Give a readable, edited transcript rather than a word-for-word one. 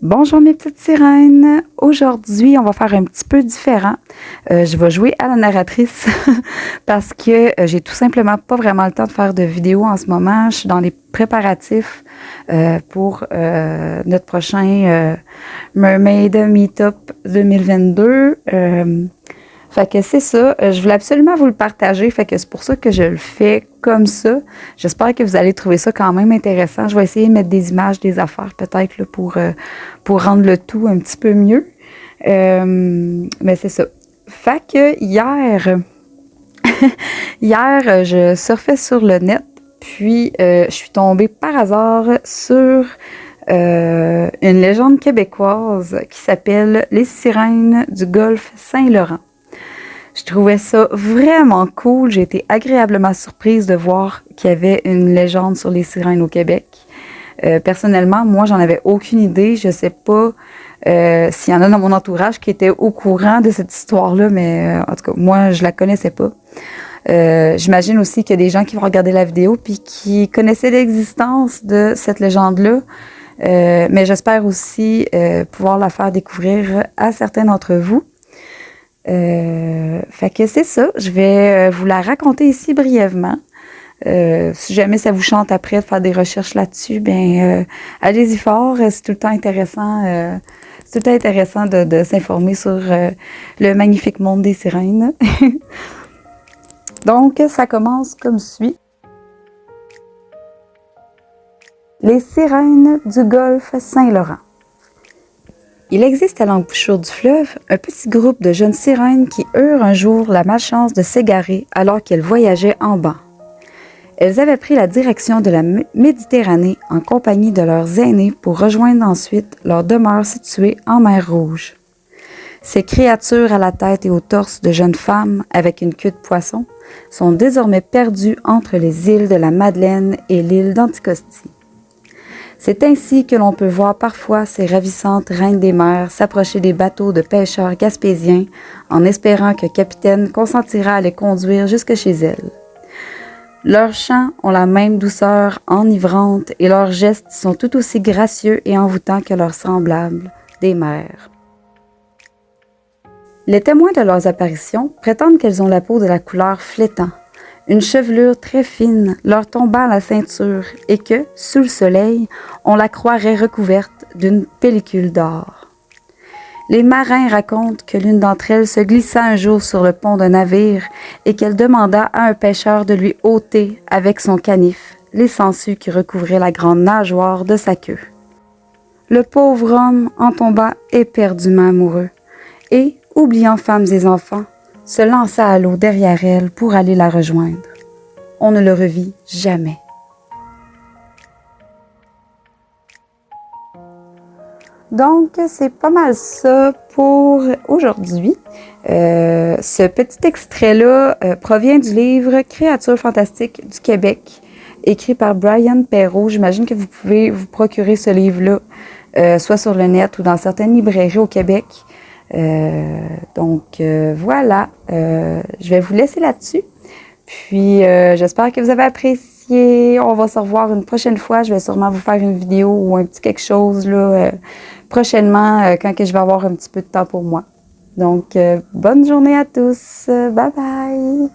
Bonjour mes petites sirènes. Aujourd'hui, on va faire un petit peu différent. Je vais jouer à la narratrice parce que j'ai tout simplement pas vraiment le temps de faire de vidéos en ce moment. Je suis dans les préparatifs pour notre prochain Mermaid Meetup 2022. Fait que c'est ça. Je voulais absolument vous le partager. Fait que c'est pour ça que je le fais comme ça. J'espère que vous allez trouver ça quand même intéressant. Je vais essayer de mettre des images, des affaires peut-être là, pour rendre le tout un petit peu mieux. Mais c'est ça. Fait que hier, je surfais sur le net. Puis je suis tombée par hasard sur une légende québécoise qui s'appelle Les Sirènes du Golfe Saint-Laurent. Je trouvais ça vraiment cool. J'ai été agréablement surprise de voir qu'il y avait une légende sur les sirènes au Québec. Personnellement, moi, j'en avais aucune idée. Je sais pas s'il y en a dans mon entourage qui étaient au courant de cette histoire-là, mais en tout cas, moi, je la connaissais pas. J'imagine aussi qu'il y a des gens qui vont regarder la vidéo puis qui connaissaient l'existence de cette légende-là. Mais j'espère aussi pouvoir la faire découvrir à certains d'entre vous. Fait que c'est ça, je vais vous la raconter ici brièvement. Si jamais ça vous chante après de faire des recherches là-dessus, bien allez-y fort, c'est tout le temps intéressant. C'est tout le temps intéressant de s'informer sur le magnifique monde des sirènes. Donc, ça commence comme suit. Les sirènes du golfe Saint-Laurent. Il existe à l'embouchure du fleuve un petit groupe de jeunes sirènes qui eurent un jour la malchance de s'égarer alors qu'elles voyageaient en banc. Elles avaient pris la direction de la Méditerranée en compagnie de leurs aînés pour rejoindre ensuite leur demeure située en mer Rouge. Ces créatures à la tête et au torse de jeunes femmes avec une queue de poisson sont désormais perdues entre les îles de la Madeleine et l'île d'Anticosti. C'est ainsi que l'on peut voir parfois ces ravissantes reines des mers s'approcher des bateaux de pêcheurs gaspésiens en espérant qu'un capitaine consentira à les conduire jusque chez elles. Leurs chants ont la même douceur enivrante et leurs gestes sont tout aussi gracieux et envoûtants que leurs semblables des mers. Les témoins de leurs apparitions prétendent qu'elles ont la peau de la couleur flétan, une chevelure très fine leur tombant à la ceinture et que, sous le soleil, on la croirait recouverte d'une pellicule d'or. Les marins racontent que l'une d'entre elles se glissa un jour sur le pont d'un navire et qu'elle demanda à un pêcheur de lui ôter, avec son canif, les sangsues qui recouvraient la grande nageoire de sa queue. Le pauvre homme en tomba éperdument amoureux et, oubliant femmes et enfants, se lança à l'eau derrière elle pour aller la rejoindre. On ne le revit jamais. Donc, c'est pas mal ça pour aujourd'hui. Ce petit extrait-là provient du livre « Créatures fantastiques du Québec », écrit par Brian Perrault. J'imagine que vous pouvez vous procurer ce livre-là, soit sur le net ou dans certaines librairies au Québec. Donc voilà, je vais vous laisser là-dessus. Puis j'espère que vous avez apprécié. On va se revoir une prochaine fois. Je vais sûrement vous faire une vidéo ou un petit quelque chose là, prochainement quand que je vais avoir un petit peu de temps pour moi. Donc bonne journée à tous. Bye bye.